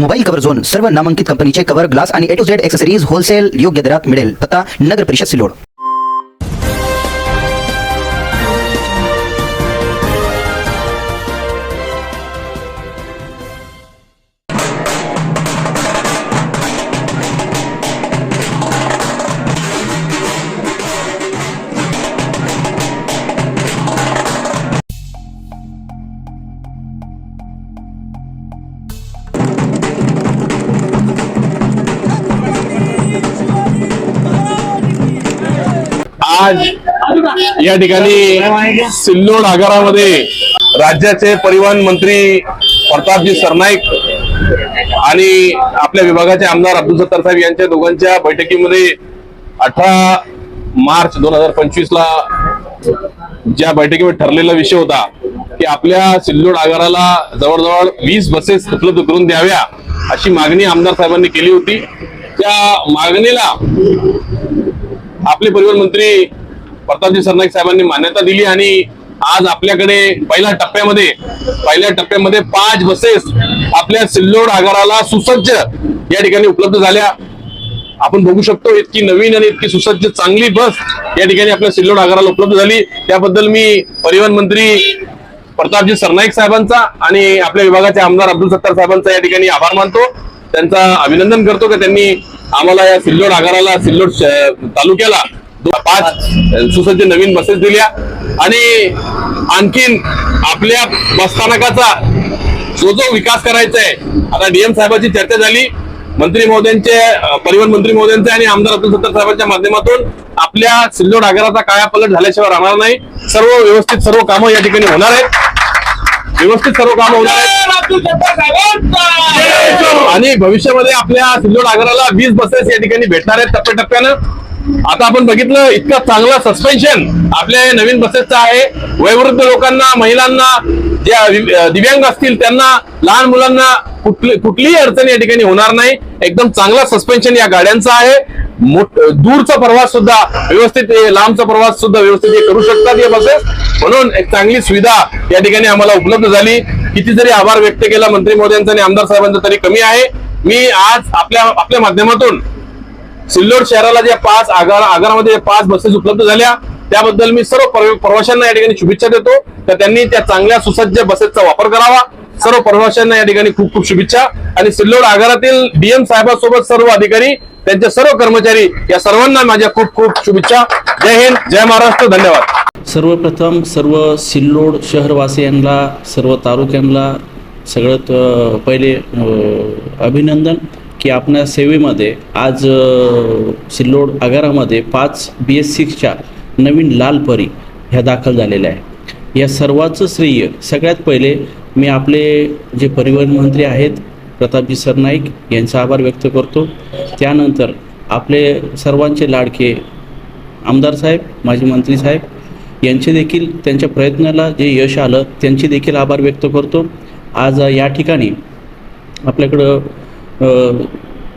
Mobile cover zone सर्व नामांकित कंपनीचे cover glass आणि A to Z accessories wholesale योग्य दरात मिळेल. पत्ता नगर परिषद सिल्लोड. आज या ठिकाणी सिल्लोड आगारामध्ये राज्याचे परिवहन मंत्री प्रतापजी सरनाईक आणि आपल्या विभागाचे आमदार अब्दुल सत्तार साहेब यांच्या दोघांच्या बैठकीमध्ये 18 मार्च 2025 ला ज्या बैठकीमध्ये ठरलेला विषय होता की आपल्या सिल्लोड आगाराला जवळजवळ 20 बसेस उपलब्ध करून द्याव्या अशी मागणी आमदार साहेबांनी केली होती. त्या मागणीला आपले परिवहन मंत्री प्रतापजी सरनाईक साहेबांनी मान्यता दिली आणि आज आपल्याकडे पहिल्या टप्प्यामध्ये 5 बसेस आपल्या सिल्लोड आगाराला सुसज्ज या ठिकाणी उपलब्ध झाल्या. आपण बघू शकतो इतकी नवीन आणि इतकी सुसज्ज चांगली बस या ठिकाणी आपल्या सिल्लोड आगाराला उपलब्ध झाली. त्याबद्दल मी परिवहन मंत्री प्रतापजी सरनाईक साहेबांचा आणि आपल्या विभागाचे आमदार अब्दुल सत्तार साहेबांचा या ठिकाणी आभार मानतो. त्यांचा अभिनंदन करतो की त्यांनी आम्हाला या सिल्लोड आगाराला सिल्लोड तालुक्याला 5 सुसज्ज नवीन बसेस दिल्या आणि आणखीन आपल्या बसस्थानकाचा जो विकास करायचा आहे. आता DM साहेबांची चर्चा झाली मंत्री महोदयांचे परिवहन मंत्री महोदयांचे आणि आमदार अब्दुल सत्तार साहेबांच्या माध्यमातून आपल्या सिल्लोड आगाराचा कायापालट झाल्याशिवाय राहणार नाही. सर्व कामं या ठिकाणी होणार आहेत. आणि भविष्यामध्ये आपल्या सिल्लोड आगाराला 20 बसेस या ठिकाणी भेटणार आहेत टप्प्याटप्प्यानं. आता आपण बघितलं इतकं चांगलं सस्पेन्शन आपल्या या नवीन बसेसचं आहे. वयोवृद्ध लोकांना, महिलांना, ज्या दिव्यांग असतील त्यांना, लहान मुलांना कुठलीही अडचण या ठिकाणी होणार नाही. एकदम चांगला सस्पेन्शन या गाड्यांचा आहे. दूरचा प्रवास सुद्धा व्यवस्थित, लांबचा प्रवास सुद्धा व्यवस्थित करू शकतात या बसेस. म्हणून एक चांगली सुविधा या ठिकाणी आम्हाला उपलब्ध झाली. किती जरी आभार व्यक्त केला मंत्री महोदयांचा आणि आमदार साहेबांचा तरी कमी आहे. मी आज आपल्या माध्यमातून सिल्लोड शहराला ज्या 5 आगारामध्ये 5 बसेस उपलब्ध झाल्या त्याबद्दल मी सर्व प्रवाशांना या ठिकाणी शुभेच्छा देतो. तर त्यांनी त्या चांगल्या सुसज्ज बसेसचा वापर करावा. सर्व प्रवाशांना या ठिकाणी खूप खूप शुभेच्छा. आणि सिल्लोड आगारातील DM साहेबांसोबत सर्व अधिकारी, त्यांचे सर्व कर्मचारी या सर्वांना माझ्या खूप खूप शुभेच्छा. जय हिंद, जय महाराष्ट्र, धन्यवाद. सर्वप्रथम सर्व सिल्लोड शहरवासियांना, सर्व तालुक्यांना सगळ्यात पहिले अभिनंदन की आपल्या सेवेमध्ये आज सिल्लोड आगारामध्ये 5 BS6च्या नवीन लाल परी ह्या दाखल झालेल्या आहे. या सर्वाचं श्रेय सगळ्यात पहिले मी आपले जे परिवहन मंत्री आहेत प्रतापजी सरनाईक यांचा आभार व्यक्त करतो. त्यानंतर आपले सर्वांचे लाडके आमदार साहेब, माजी मंत्री साहेब यांचे देखील त्यांच्या प्रयत्नाला जे यश आलं त्यांचे देखील आभार व्यक्त करतो. आज या ठिकाणी आपल्याकडं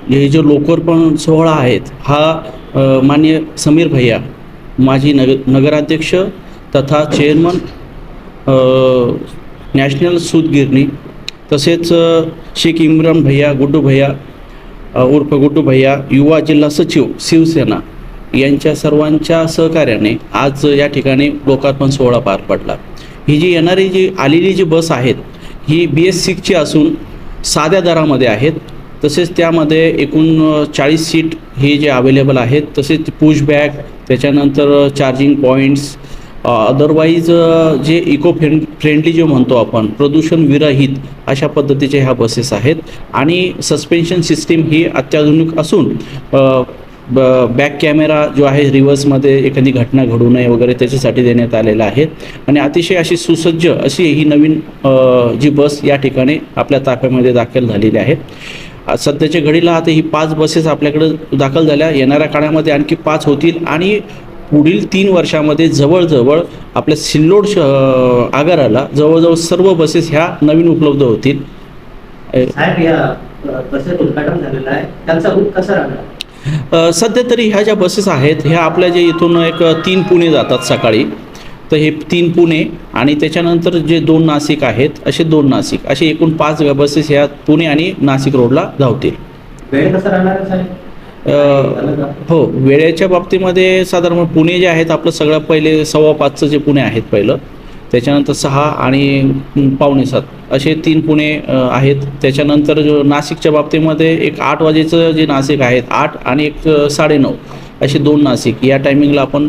हे जो लोकार्पण सोहळा आहेत हा माननीय समीर भैया माजी नगराध्यक्ष तथा चेअरमन नॅशनल सूतगिरणी, तसेच शेख इम्रान भैया, गुड्डू भैया उर्फ गुड्डू भैया, युवा जिल्हा सचिव शिवसेना यांच्या सर्वांच्या सहकार्याने आज या ठिकाणी लोकार्पण सोहळा पार पडला. ही जी आलेली जी बस आहेत ही BS6ची असून साध्या दरामध्ये आहेत. तसेच त्यामध्ये एकूण 40 सीट हे जे अवेलेबल आहेत. तसेच पुश बॅग, त्याच्यानंतर चार्जिंग पॉईंट्स, अदरवाईज जे फ्रेंडली जे म्हणतो आपण प्रदूषण विरहित अशा पद्धतीचे ह्या बसेस आहेत. आणि सस्पेन्शन सिस्टीम ही अत्याधुनिक असून बॅक कॅमेरा जो आहे रिव्हर्समध्ये एखादी घटना घडू नये वगैरे त्याच्यासाठी देण्यात आलेला आहे. आणि अतिशय अशी सुसज्ज अशी ही नवीन जी बस या ठिकाणी आपल्या ताफ्यामध्ये दाखल झालेली आहे. सध्याच्या घडीला आता ही 5 बसेस आपल्याकडे दाखल झाल्या. येणाऱ्या काळामध्ये आणखी 5 होतील आणि पुढील 3 वर्षामध्ये जवळजवळ आपल्या सिल्लोड आगाराला जवळजवळ सर्व बसेस ह्या नवीन उपलब्ध होतील. साहेब, या बसेस उद्घाटन झालेलं आहे, त्यांचा रूट कसा राहणार? सध्या तरी ह्या ज्या बसेस आहेत ह्या आपल्या जे इथून एक 3 पुणे जातात सकाळी, तर हे 3 पुणे आणि त्याच्यानंतर जे 2 नाशिक आहेत, असे 2 नाशिक, असे एकूण 5 बसेस ह्या पुणे आणि नाशिक रोडला धावतील. वेळ कसं राहणार आहे साहेब? हो, वेळेच्या बाबतीमध्ये साधारण पुणे जे आहेत आपलं सगळं पहिले 5:15चं जे पुणे आहेत पहिलं, त्याच्यानंतर 6 आणि 6:45 असे 3 पुणे आहेत. त्याच्यानंतर जो नाशिकच्या बाबतीमध्ये एक 8 वाजेचं जे नाशिक आहेत 8 आणि एक 9:30 असे 2 नाशिक या टायमिंगला आपण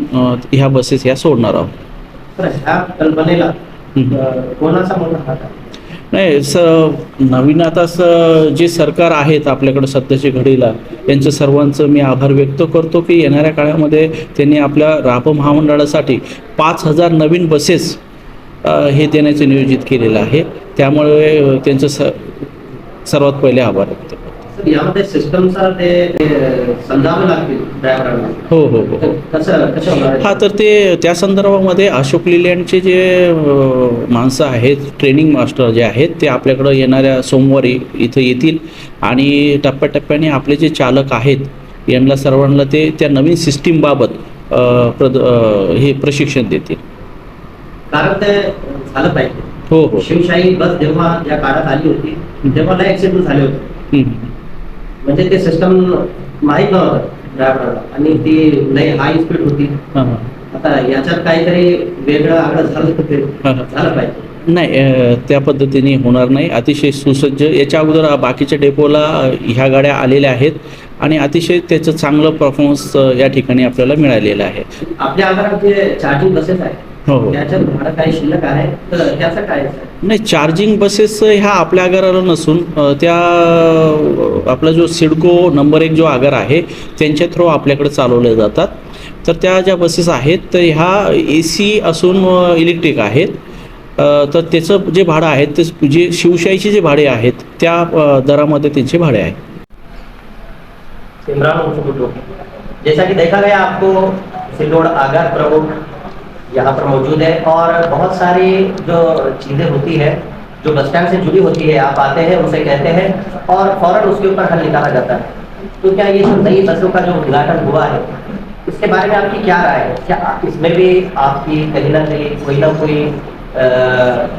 ह्या बसेस ह्या सोडणार आहोत. तर ह्या कल्पनेला कोणाचा मोठा हात आहे? नाही, नवीन आता जे सरकार आहेत आपल्याकडं सध्याच्या घडीला, त्यांचं सर्वांचं मी आभार व्यक्त करतो की येणाऱ्या काळामध्ये त्यांनी आपल्या राप महामंडळासाठी 5,000 नवीन बसेस हे देण्याचं नियोजित केलेलं आहे. त्यामुळे त्यांचं सर्वात पहिले आभार व्यक्त करतो. सर, यामध्ये सिस्टमचा ते समजावं लागतील ड्रायव्हरांना. हो हो हो. कसं होणार आहे? हा, तर त्या संदर्भामध्ये अशोक लिलँडचे जे माणसं आहेत, ट्रेनिंग मास्टर जे आहेत, ते आपल्याकडं येणाऱ्या सोमवारी इथं येतील आणि टप्प्याटप्प्याने आपले जे चालक आहेत यांना सर्वांना ते त्या नवीन सिस्टीमबाबत हे प्रशिक्षण देतील. कारण ते झालं पाहिजे. हो हो. शिवशाही बस जेव्हा या काळात आली होती तेव्हा लय ऍक्सिडेंट झाले होते. म्हणजे ते सिस्टम माहीत नव्हतं ड्रायव्हरला आणि ती लय हाय स्पीड होती. आता याच्यात काहीतरी वेगळं आगळं झालं पाहिजे. नाही, त्या पद्धतीने होणार नाही. अतिशय सुसज्ज, याच्या अगोदर बाकीच्या डेपोला ह्या गाड्या आलेल्या आहेत आणि अतिशय त्याचं चांगलं परफॉर्मन्स या ठिकाणी आपल्याला मिळालेलं आहे. आपल्या आगारात जे चार्जिंग बसेस आहेत हो हो. त्याच्यात भाडं काही शिल्लक आहे तर त्याचं काय? नाही, चार्जिंग बसेस ह्या आपल्या आगाराला नसून त्या आपला जो सिडको नंबर 1 जो आगार आहे त्यांच्या थ्रू आपल्याकडे चालवल्या जातात. तर त्या ज्या बसेस आहेत तर ह्या AC असून इलेक्ट्रिक आहेत. तर त्याचं जे भाडं आहे ते जे शिवशाहीचे जे भाडे आहेत त्या दरामध्ये त्यांचे भाडे आहे. जैसा कि देखा गया आपको सिल्लोड आगार प्रमुख यहाँ पर मौजूद है और बहुत सारी जो चीज़ें होती है जो बस स्टैंड से जुड़ी होती है, आप आते हैं उनसे कहते हैं और फौरन उसके ऊपर हल निकाला जाता है. तो क्या ये जो नई बसों का जो उद्घाटन हुआ है इसके बारे में आपकी क्या राय है? क्या इसमें भी आपकी कहीं ना कहीं कोई ना कोई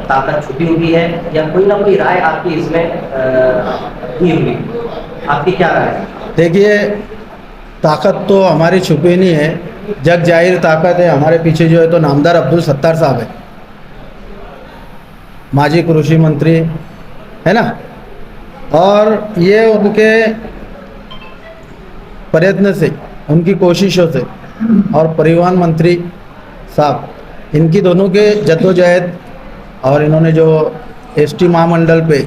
ताकत छुपी हुई है या कोई ना कोई राय आपकी इसमें हुई हुई? आपकी क्या राय है? देखिए, ताकत तो हमारी छुपी नहीं है, जग जाहिर ताकत है. हमारे पीछे जो है तो नामदार अब्दुल सत्तार साहब है, माजी कृषि मंत्री है ना, और ये उनके प्रयत्न से, उनकी कोशिशों से, और परिवहन मंत्री साहब, इनकी दोनों के जद्दोजहद और इन्होंने जो ST महामंडल पे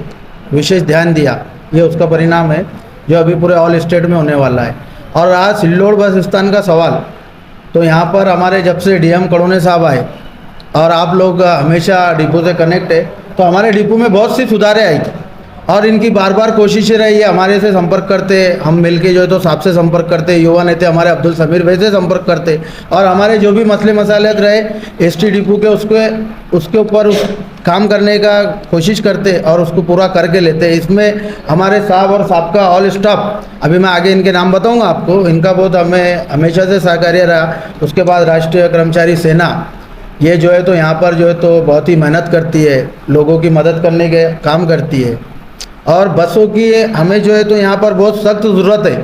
विशेष ध्यान दिया, ये उसका परिणाम है जो अभी पूरे ऑल स्टेट में होने वाला है. और आज सिल्लोड बस स्थान का सवाल, तो यहाँ पर हमारे जब से DM कड़ोने साहब आए और आप लोग हमेशा डिपो से कनेक्ट है, तो हमारे डिपो में बहुत सी सुधारें आई थी और इनकी बार बार कोशिशें रही है. हमारे से संपर्क करते, हम मिलके जो है तो साहब से संपर्क करते, युवा नेता हमारे अब्दुल समीर भाई से संपर्क करते और हमारे जो भी मसले मसाले रहे ST डिपो के उसके ऊपर काम करने का कोशिश करते और उसको पूरा करके लेते. इसमें हमारे साहब और साहब का ऑल स्टाफ, अभी मैं आगे इनके नाम बताऊंगा आपको, इनका बहुत हमें हमेशा से सहकार्य रहा. उसके बाद राष्ट्रीय कर्मचारी सेना, ये जो है तो यहाँ पर जो है तो बहुत ही मेहनत करती है, लोगों की मदद करने के काम करती है. और बसों की हमें जो है तो यहाँ पर बहुत सख्त ज़रूरत है.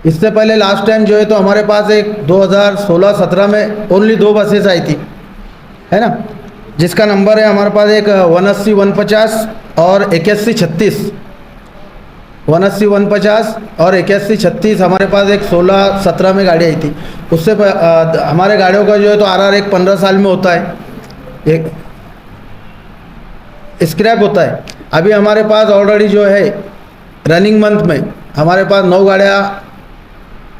इससे पहले लास्ट टाइम जो है तो हमारे पास एक 2016-17 में ओनली 2 बसेस आई थी, है ना, जिसका नंबर है हमारे पास एक 180-150 और 81-36. 180-150 और 81-36 हमारे पास एक 16-17 में गाड़ी आई थी. उससे हमारे गाड़ियों का जो है तो RR एक 15 साल में होता है, एक स्क्रैप होता है. अभी हमारे पास ऑलरेडी जो है रनिंग मंथ में हमारे पास 9 गाड़ियाँ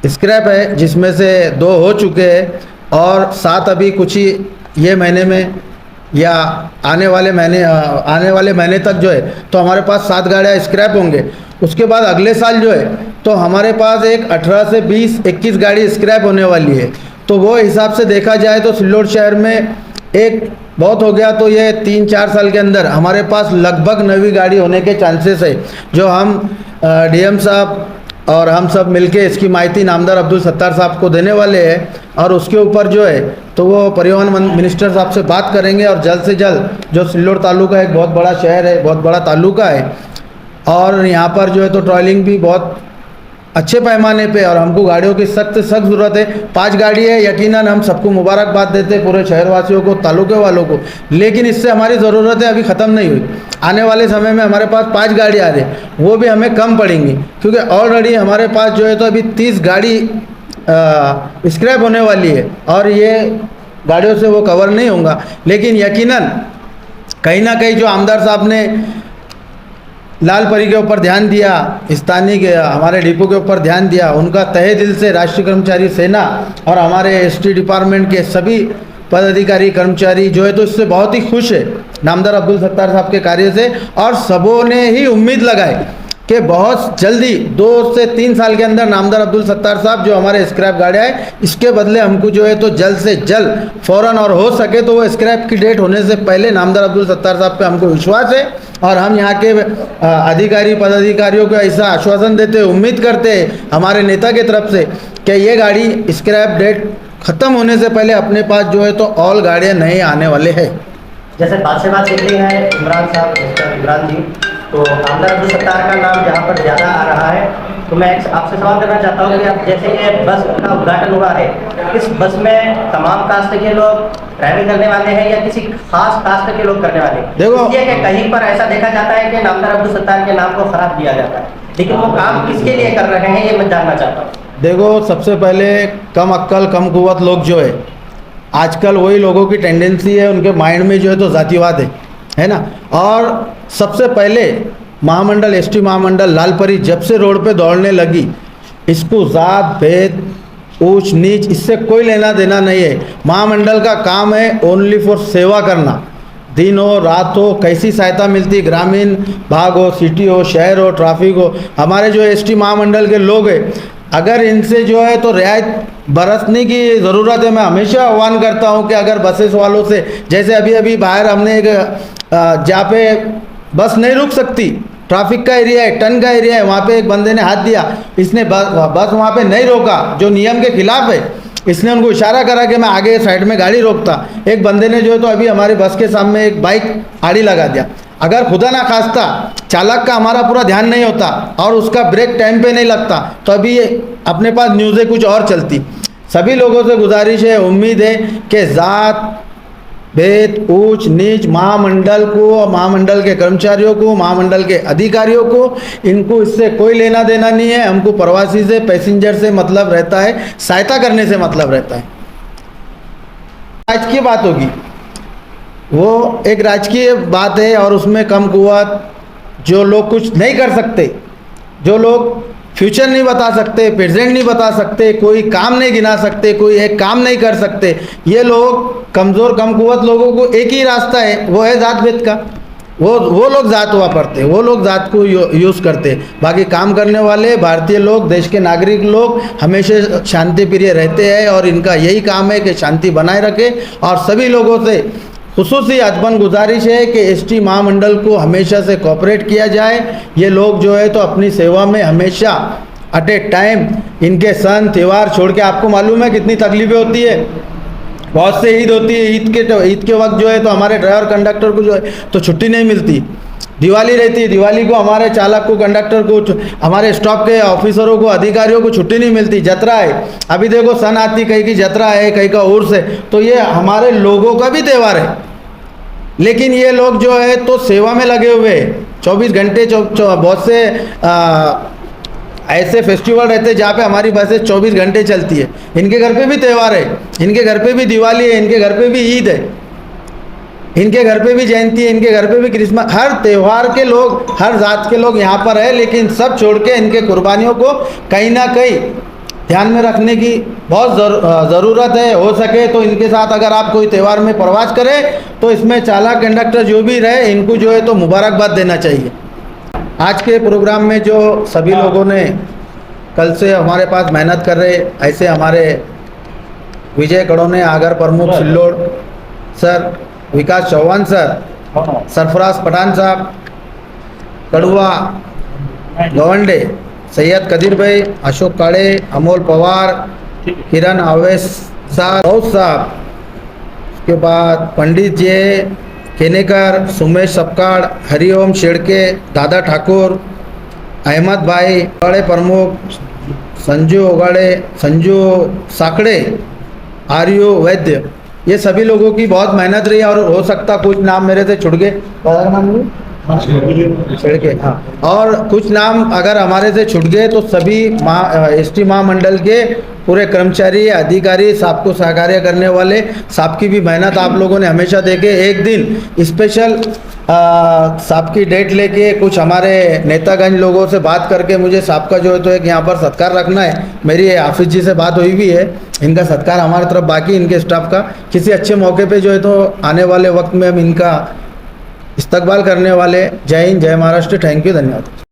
स्क्रैप है, जिसमें से 2 हो चुके हैं और 7 अभी कुछ ही ये महीने में या आने वाले महीने तक जो है तो हमारे पास 7 गाड़ियाँ स्क्रैप होंगे. उसके बाद अगले साल जो है तो हमारे पास एक 18 से 20-21 गाड़ी स्क्रैप होने वाली है. तो वो हिसाब से देखा जाए तो सिल्लोड शहर में एक बहुत हो गया तो ये 3-4 साल के अंदर हमारे पास लगभग नवी गाड़ी होने के चांसेस है, जो हम DM साहब और हम सब मिलके इसकी माहिती नामदार अब्दुल सत्तार साहब को देने वाले हैं और उसके ऊपर जो है तो वो परिवहन मिनिस्टर साहब से बात करेंगे और जल्द से जल्द जो सिल्लोड तालुका एक बहुत बड़ा शहर है, बहुत बड़ा तालुका है और यहाँ पर जो है तो ट्रॉलिंग भी बहुत अच्छे पैमाने पे और हमको गाड़ियों की सख्त ज़रूरत है। 5 गाड़ी है, यकीनन हम सबको मुबारकबाद देते हैं पूरे शहरवासियों को, तालुके वालों को, लेकिन इससे हमारी ज़रूरतें अभी ख़त्म नहीं हुई। आने वाले समय में हमारे पास 5 गाड़ी आ रही, वो भी हमें कम पड़ेंगी क्योंकि ऑलरेडी हमारे पास जो है तो अभी 30 गाड़ी स्क्रैप होने वाली है और ये गाड़ियों से वो कवर नहीं होगा। लेकिन यकीनन कहीं ना कहीं जो आमदार साहब ने लाल परी के ऊपर ध्यान दिया, स्थानीय के हमारे डिपो के ऊपर ध्यान दिया, उनका तहे दिल से राष्ट्रीय कर्मचारी सेना और हमारे एसटी डिपार्टमेंट के सभी पदाधिकारी कर्मचारी जो है तो इससे बहुत ही खुश है नामदार अब्दुल सत्तार साहब के कार्य से और सबों ने ही उम्मीद लगाई कि बहुत जल्दी 2 से 3 साल के अंदर नामदार अब्दुल सत्तार साहब जो हमारे स्क्रैप गाड़ियाँ है इसके बदले हमको जो है तो जल्द से जल्द फ़ौरन और हो सके तो वो स्क्रैप की डेट होने से पहले नामदार अब्दुल सत्तार साहब पे हमको विश्वास है और हम यहाँ के अधिकारी पदाधिकारियों को ऐसा आश्वासन देते हैं, उम्मीद करते हैं हमारे नेता की तरफ से कि ये गाड़ी स्क्रैप डेट ख़त्म होने से पहले अपने पास जो है तो ऑल गाड़ियाँ नए आने वाले हैं। जैसे बात से बात चलती है इमरान साहब, मिस्टर इमरान जी, तो आमदार अब्दुल सत्तार का नाम जहाँ पर ज़्यादा आ रहा है तो मैं आपसे सवाल करना चाहता हूँ कि अब जैसे ये बस का उद्घाटन हुआ है, इस बस में तमाम कास्ट के लोग ट्रैवल करने वाले हैं या किसी खास कास्ट के लोग करने वाले हैं? देखो, इसलिए कि कहीं पर ऐसा देखा जाता है कि नामदार अब्दुल सत्तार के नाम को खराब किया जाता है, लेकिन वो काम किसके लिए कर रहे हैं ये मैं जानना चाहता हूँ। देखो, सबसे पहले कम अक्ल कम कुव्वत लोग जो है आजकल वही लोगों की टेंडेंसी है, उनके माइंड में जो है तो जातिवाद है ना। और सबसे पहले महामंडल एसटी महामंडल लालपरी जब से रोड पे दौड़ने लगी, इसको जात भेद ऊंच नीच इससे कोई लेना देना नहीं है। महामंडल का काम है ओनली फॉर सेवा करना, दिन हो रात हो कैसी सहायता मिलती, ग्रामीण भाग हो, सिटी हो, शहर हो, ट्रैफिक हो, हमारे जो एसटी महामंडल के लोग हैं अगर इनसे जो है तो रियायत बरतने की ज़रूरत है। मैं हमेशा आह्वान करता हूं कि अगर बसेस वालों से, जैसे अभी बाहर हमने एक जहाँ पे बस नहीं रुक सकती, ट्रैफिक का एरिया है, टन का एरिया है, वहाँ पे एक बंदे ने हाथ दिया, इसने बस वहाँ पे नहीं रोका जो नियम के खिलाफ है, इसने उनको इशारा करा कि मैं आगे साइड में गाड़ी रोकता। एक बंदे ने जो है तो अभी हमारी बस के सामने एक बाइक आड़ी लगा दिया। अगर खुदा ना खास्ता चालक का हमारा पूरा ध्यान नहीं होता और उसका ब्रेक टाइम पे नहीं लगता तो अभी ये अपने पास न्यूज़ें कुछ और चलती। सभी लोगों से गुजारिश है, उम्मीद है कि जात भेद ऊंच नीच महामंडल को, महामंडल के कर्मचारियों को, महामंडल के अधिकारियों को, इनको इससे कोई लेना देना नहीं है। हमको प्रवासी से, पैसेंजर से मतलब रहता है, सहायता करने से मतलब रहता है। राजकीय बात होगी, वो एक राजकीय बात है और उसमें कम कुव्वत जो लोग कुछ नहीं कर सकते, जो लोग फ्यूचर नहीं बता सकते, प्रेजेंट नहीं बता सकते, कोई काम नहीं गिना सकते, कोई एक काम नहीं कर सकते, ये लोग कमज़ोर कम कुव्वत लोगों को एक ही रास्ता है, वो है जात भेद का। वो लोग जात वापरते, वो लोग जात को यूज़ करते। बाकी काम करने वाले भारतीय लोग, देश के नागरिक लोग हमेशा शांति प्रिय रहते हैं और इनका यही काम है कि शांति बनाए रखे। और सभी लोगों से खुसूसी अदबन गुजारिश है कि एसटी महामंडल को हमेशा से कोऑपरेट किया जाए। ये लोग जो है तो अपनी सेवा में हमेशा एट ए टाइम, इनके सन त्यौहार छोड़ के, आपको मालूम है कितनी तकलीफें होती है, बहुत से ईद होती है, ईद के वक्त जो है तो हमारे ड्राइवर कंडक्टर को जो है तो छुट्टी नहीं मिलती। दिवाली रहती है, दिवाली को हमारे चालक को, कंडक्टर को, हमारे स्टॉप के ऑफिसरों को, अधिकारियों को छुट्टी नहीं मिलती। जतरा है, अभी देखो सन आती, कहीं की जतरा है, कहीं का उर्स है, तो ये हमारे लोगों का भी त्यौहार है। लेकिन ये लोग जो है तो सेवा में लगे हुए हैं 24 घंटे। बहुत से ऐसे फेस्टिवल रहते हैं जहाँ पे हमारी बसें 24 घंटे चलती है। इनके घर पे भी त्यौहार है, इनके घर पे भी दिवाली है, इनके घर पे भी ईद है, इनके घर पे भी जयंती है, इनके घर पे भी क्रिसमस। हर त्यौहार के लोग, हर जात के लोग यहाँ पर है, लेकिन सब छोड़ के इनके कुर्बानियों को कहीं ना कहीं ध्यान में रखने की बहुत ज़रूरत है। हो सके तो इनके साथ अगर आप कोई त्यौहार में प्रवास करें तो इसमें चालक कंडक्टर जो भी रहे, इनको जो है तो मुबारकबाद देना चाहिए। आज के प्रोग्राम में जो सभी लोगों ने कल से हमारे पास मेहनत कर रहे, ऐसे हमारे विजय कड़ोने, आगर प्रमुख सिल्लोड सर, विकास चौहान सर, सरफराज पठान साहब, कड़ुआ गवंडे, सैयद कदीर भाई, अशोक काड़े, अमोल पवार, किरण आवेसा, राउत साहब, उसके बाद पंडित जी केनेकर, सुमेश सपकाड़, हरिओम शेड़के, दादा ठाकुर, अहमद भाई, उगाड़े प्रमुख, संजू उगाड़े, संजू साकड़े, आर्यो वैद्य, ये सभी लोगों की बहुत मेहनत रही और हो सकता कुछ नाम मेरे से छुट गए। दादा का नाम नहीं? छिड़के, हाँ। और कुछ नाम अगर हमारे से छूट गए तो सभी एसटी महामंडल के पूरे कर्मचारी, अधिकारी, साहब को सहकार्य करने वाले, साहब की भी मेहनत आप लोगों ने हमेशा देखे। एक दिन स्पेशल साहब की डेट लेके कुछ हमारे नेतागंज लोगों से बात करके मुझे साहब का जो है तो एक यहाँ पर सत्कार रखना है। मेरी हाफिज जी से बात हुई भी है, इनका सत्कार हमारी तरफ बाकी, इनके स्टाफ का किसी अच्छे मौके पे जो है तो आने वाले वक्त में हम इनका इस्तकबाल करने वाले। जय हिंद, जय महाराष्ट्र, थैंक यू, धन्यवाद।